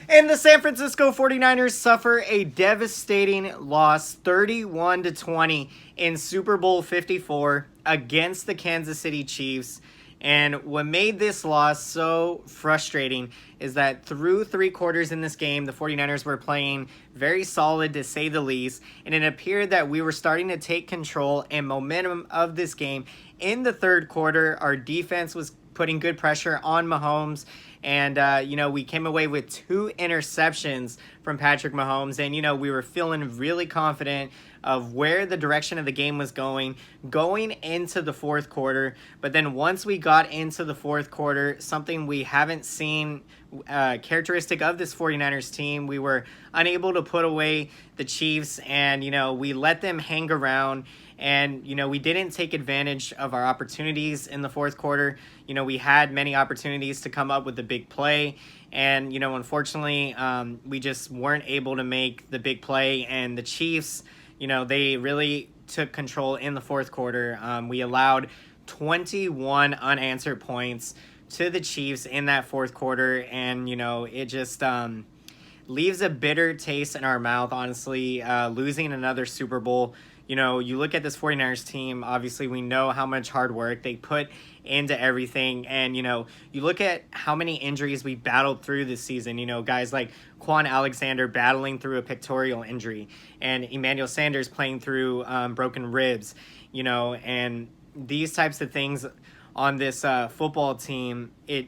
And the San Francisco 49ers suffer a devastating loss 31-20 in Super Bowl 54 against the Kansas City Chiefs. And what made this loss so frustrating is that through 3 quarters in this game, the 49ers were playing very solid to say the least. And it appeared that we were starting to take control and momentum of this game. In the third quarter, our defense was putting good pressure on Mahomes. And, we came away with 2 interceptions from Patrick Mahomes. And, we were feeling really confident of where the direction of the game was going into the fourth quarter. But then once we got into the fourth quarter, something we haven't seen characteristic of this 49ers team, we were unable to put away the Chiefs. And, we let them hang around. And, we didn't take advantage of our opportunities in the fourth quarter. We had many opportunities to come up with the big play. And, unfortunately, we just weren't able to make the big play. And the Chiefs, they really took control in the fourth quarter. We allowed 21 unanswered points to the Chiefs in that fourth quarter. And, it just leaves a bitter taste in our mouth, honestly, losing another Super Bowl. You look at this 49ers team, obviously we know how much hard work they put into everything. And, you look at how many injuries we battled through this season. Guys like Quan Alexander battling through a pectoral injury and Emmanuel Sanders playing through broken ribs, and these types of things on this football team, it,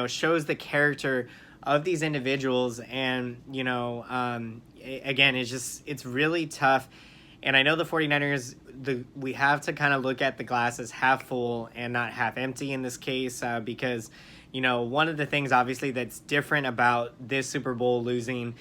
shows the character of these individuals. And, again, it's really tough. And I know the 49ers, we have to kind of look at the glass as half full and not half empty in this case because, one of the things obviously that's different about this Super Bowl losing,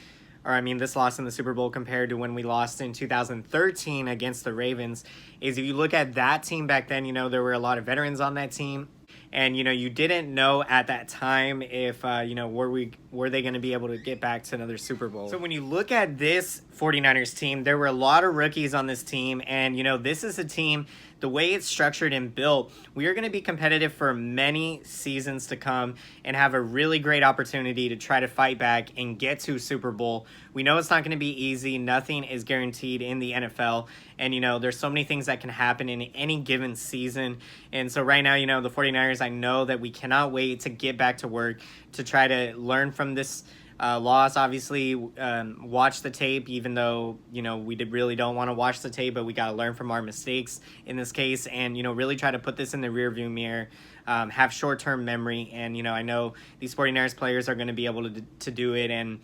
this loss in the Super Bowl compared to when we lost in 2013 against the Ravens is if you look at that team back then, there were a lot of veterans on that team. And, you didn't know at that time if, were they going to be able to get back to another Super Bowl. So when you look at this 49ers team, there were a lot of rookies on this team. And, this is a team, the way it's structured and built, we are going to be competitive for many seasons to come and have a really great opportunity to try to fight back and get to Super Bowl. We know it's not going to be easy. Nothing is guaranteed in the NFL. And, there's so many things that can happen in any given season. And so right now, the 49ers, I know that we cannot wait to get back to work to try to learn from this loss. Obviously, watch the tape, even though, we really don't want to watch the tape, but we got to learn from our mistakes in this case and, really try to put this in the rearview mirror, have short-term memory. And, I know these 49ers players are going to be able to do it. And,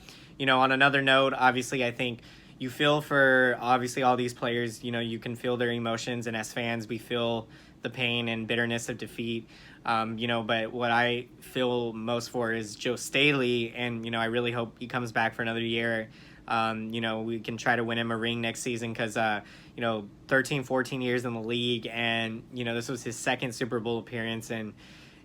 on another note, obviously, I think you feel for obviously all these players, you can feel their emotions. And as fans, we feel the pain and bitterness of defeat. But what I feel most for is Joe Staley, and, I really hope he comes back for another year. We can try to win him a ring next season because, 13, 14 years in the league, and, this was his second Super Bowl appearance, and,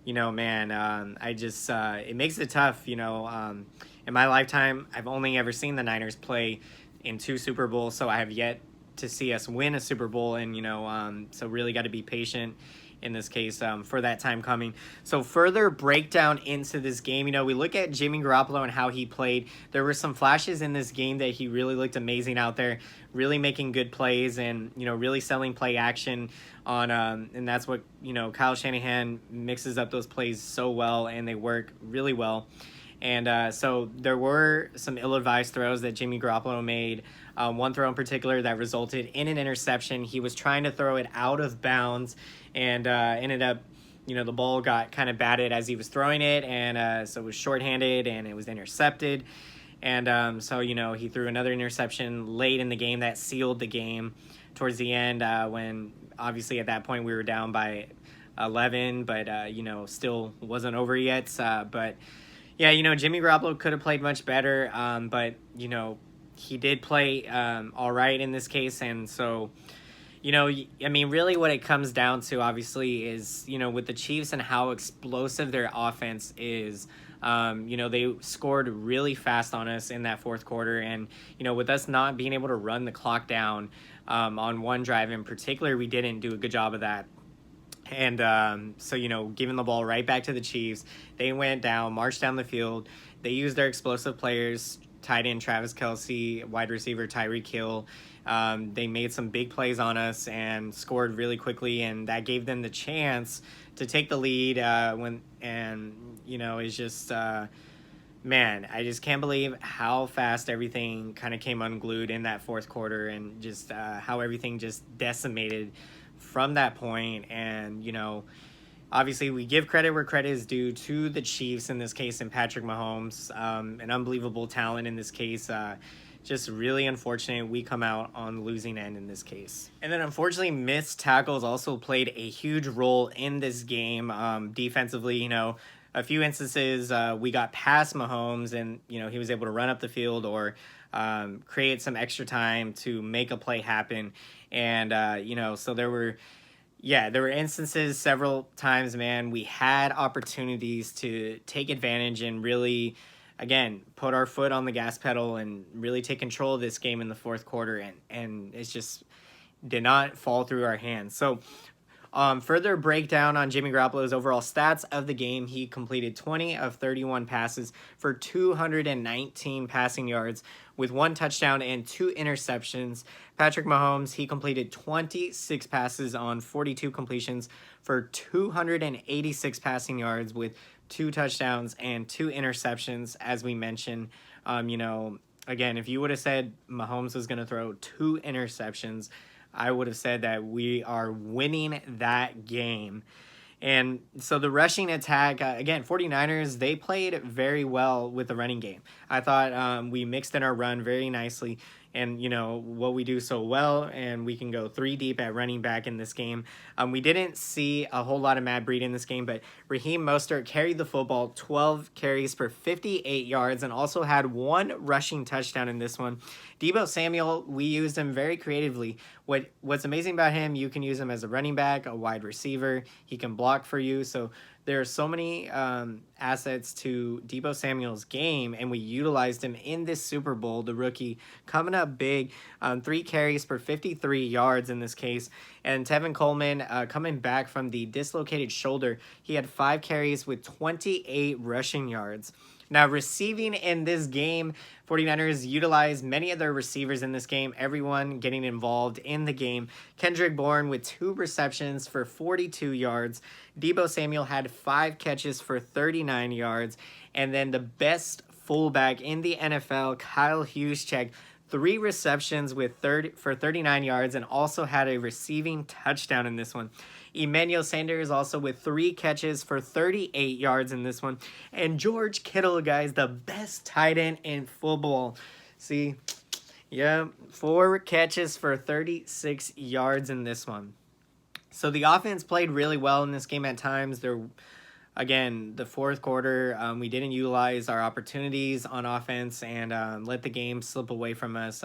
it makes it tough, in my lifetime, I've only ever seen the Niners play in 2 Super Bowls, so I have yet to see us win a Super Bowl, and, so really got to be patient in this case for that time coming. So further breakdown into this game, we look at Jimmy Garoppolo and how he played. There were some flashes in this game that he really looked amazing out there, really making good plays and, really selling play action on, and that's what, Kyle Shanahan mixes up those plays so well and they work really well. And so there were some ill-advised throws that Jimmy Garoppolo made. One throw in particular that resulted in an interception. He was trying to throw it out of bounds and ended up, the ball got kind of batted as he was throwing it. And so it was shorthanded and it was intercepted. And so, he threw another interception late in the game that sealed the game towards the end when obviously at that point we were down by 11, but, still wasn't over yet. But yeah, Jimmy Garoppolo could have played much better, but, he did play all right in this case. And so, really what it comes down to, obviously, is, with the Chiefs and how explosive their offense is, they scored really fast on us in that fourth quarter. And, with us not being able to run the clock down on one drive in particular, we didn't do a good job of that. And so, giving the ball right back to the Chiefs. They went down, marched down the field. They used their explosive players, tight end Travis Kelce, wide receiver Tyreek Hill. They made some big plays on us and scored really quickly, and that gave them the chance to take the lead it's just man, I just can't believe how fast everything kind of came unglued in that fourth quarter, and just how everything just decimated from that point. And obviously we give credit where credit is due to the Chiefs in this case, and Patrick Mahomes, an unbelievable talent in this case. Just really unfortunate we come out on the losing end in this case. And then unfortunately missed tackles also played a huge role in this game. Defensively, a few instances we got past Mahomes, and he was able to run up the field or create some extra time to make a play happen. And so there were instances several times, man, we had opportunities to take advantage and really, again, put our foot on the gas pedal and really take control of this game in the fourth quarter, and it's just did not fall through our hands. So further breakdown on Jimmy Garoppolo's overall stats of the game: he completed 20 of 31 passes for 219 passing yards with 1 touchdown and 2 interceptions. Patrick Mahomes, he completed 26 passes on 42 completions for 286 passing yards with 2 touchdowns and 2 interceptions, as we mentioned. Again, if you would have said Mahomes was going to throw 2 interceptions, I would have said that we are winning that game. And so the rushing attack, again, 49ers, they played very well with the running game. I thought we mixed in our run very nicely. And, what we do so well, and we can go 3 deep at running back in this game. We didn't see a whole lot of Matt Breida in this game, but Raheem Mostert carried the football, 12 carries for 58 yards, and also had 1 rushing touchdown in this one. Deebo Samuel, we used him very creatively. What's amazing about him, you can use him as a running back, a wide receiver. He can block for you. So there are so many assets to Deebo Samuel's game, and we utilized him in this Super Bowl, the rookie, coming up big, 3 carries for 53 yards in this case. And Tevin Coleman, coming back from the dislocated shoulder, he had 5 carries with 28 rushing yards. Now, receiving in this game, 49ers utilized many of their receivers in this game, everyone getting involved in the game. Kendrick Bourne with 2 receptions for 42 yards. Deebo Samuel had 5 catches for 39 yards. And then the best fullback in the NFL, Kyle Juszczyk, 3 receptions for 39 yards, and also had a receiving touchdown in this one. Emmanuel Sanders also with 3 catches for 38 yards in this one. And George Kittle, guys, the best tight end in football. See, yeah, 4 catches for 36 yards in this one. So the offense played really well in this game at times. Again, the fourth quarter, we didn't utilize our opportunities on offense and let the game slip away from us.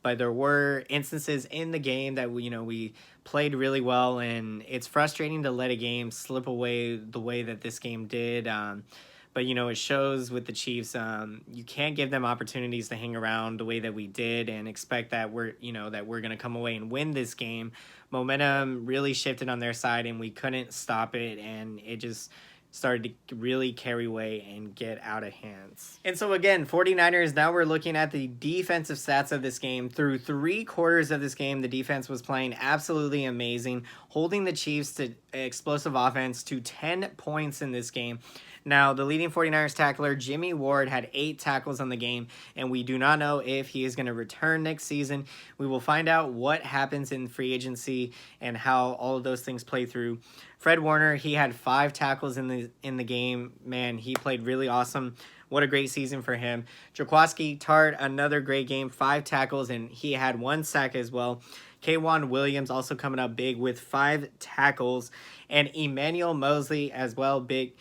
But there were instances in the game that we played really well, and it's frustrating to let a game slip away the way that this game did. But it shows with the Chiefs. You can't give them opportunities to hang around the way that we did and expect that we're going to come away and win this game. Momentum really shifted on their side, and we couldn't stop it, and it just started to really carry away and get out of hands. And so again, 49ers, now we're looking at the defensive stats of this game. Through 3 quarters of this game, the defense was playing absolutely amazing, holding the Chiefs to explosive offense to 10 points in this game. Now, the leading 49ers tackler, Jimmy Ward, had 8 tackles on the game, and we do not know if he is going to return next season. We will find out what happens in free agency and how all of those things play through. Fred Warner, he had 5 tackles in the game. Man, he played really awesome. What a great season for him. Jaquiski Tartt, another great game, 5 tackles, and he had 1 sack as well. K'Waun Williams also coming up big with 5 tackles. And Emmanuel Moseley as well, big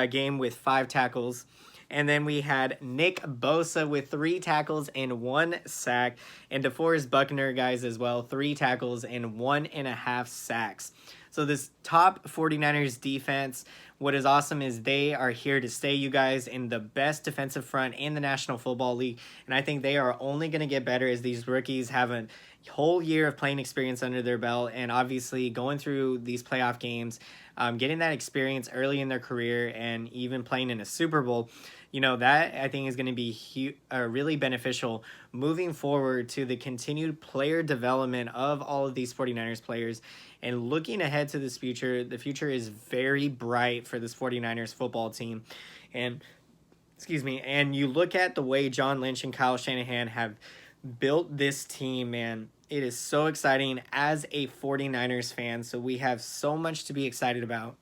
game with 5 tackles. And then we had Nick Bosa with 3 tackles and 1 sack. And DeForest Buckner, guys, as well, 3 tackles and 1.5 sacks. So this top 49ers defense what is awesome is they are here to stay, you guys, in the best defensive front in the National Football League. And I think they are only going to get better as these rookies have a whole year of playing experience under their belt, and obviously going through these playoff games, getting that experience early in their career, and even playing in a Super Bowl. That I think is going to be really beneficial moving forward to the continued player development of all of these 49ers players. And looking ahead to this future, the future is very bright for this 49ers football team. And and you look at the way John Lynch and Kyle Shanahan have built this team, man. It is so exciting as a 49ers fan. So we have so much to be excited about,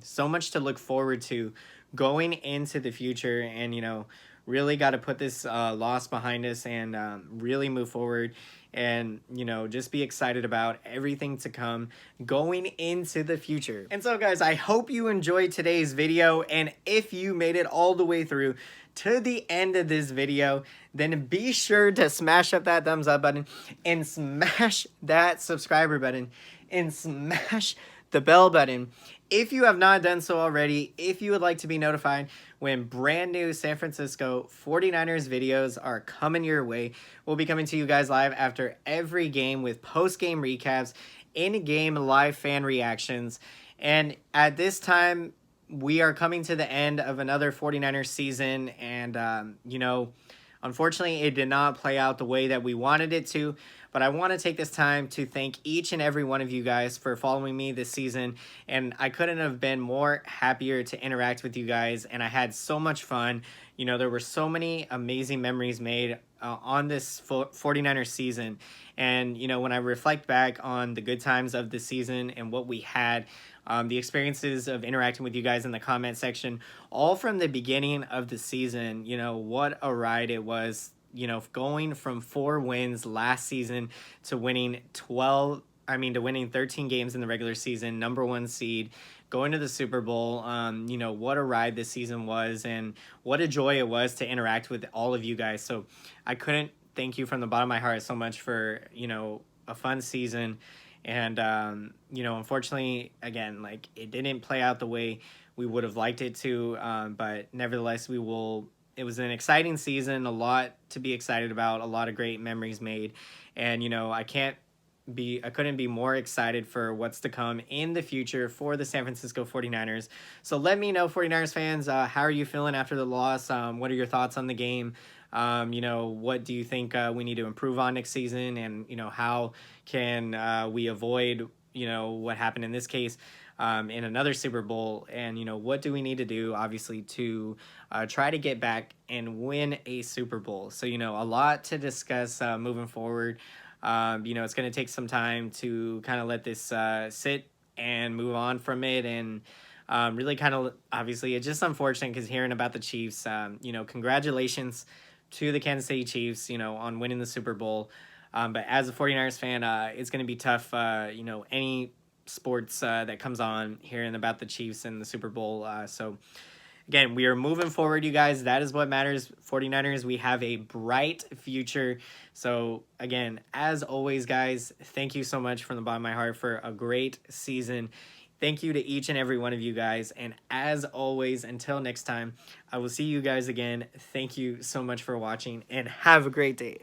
so much to look forward to going into the future. And, really got to put this loss behind us and really move forward and, just be excited about everything to come going into the future. And so, guys, I hope you enjoyed today's video. And if you made it all the way through to the end of this video, then be sure to smash up that thumbs up button and smash that subscriber button and smash the bell button if you have not done so already. If you would like to be notified when brand new San Francisco 49ers videos are coming your way, we'll be coming to you guys live after every game with post-game recaps, in-game live fan reactions. And at this time, we are coming to the end of another 49ers season, and unfortunately it did not play out the way that we wanted it to. But I want to take this time to thank each and every one of you guys for following me this season. And I couldn't have been more happier to interact with you guys. And I had so much fun. There were so many amazing memories made on this 49ers season. And, when I reflect back on the good times of the season and what we had, the experiences of interacting with you guys in the comment section, all from the beginning of the season, what a ride it was. Going from 4 wins last season to winning 13 games in the regular season, #1 seed, going to the Super Bowl. What a ride this season was, and what a joy it was to interact with all of you guys. So I couldn't thank you from the bottom of my heart so much for, a fun season. And, unfortunately, again, it didn't play out the way we would have liked it to, but nevertheless, it was an exciting season, a lot to be excited about, a lot of great memories made. And, I couldn't be more excited for what's to come in the future for the San Francisco 49ers. So let me know, 49ers fans, how are you feeling after the loss? What are your thoughts on the game? What do you think we need to improve on next season? And, how can we avoid, what happened in this case? In another Super Bowl, and what do we need to do, obviously, to try to get back and win a Super Bowl. So a lot to discuss moving forward. It's going to take some time to kind of let this sit and move on from it, and really kind of, obviously, it's just unfortunate because hearing about the Chiefs, congratulations to the Kansas City Chiefs, on winning the Super Bowl. But as a 49ers fan, it's going to be tough, any sports that comes on hearing about the Chiefs and the Super Bowl. So again, we are moving forward, you guys. That is what matters. 49ers, we have a bright future. So again, as always, guys, thank you so much from the bottom of my heart for a great season. Thank you to each and every one of you guys. And as always, until next time, I will see you guys again. Thank you so much for watching, and have a great day.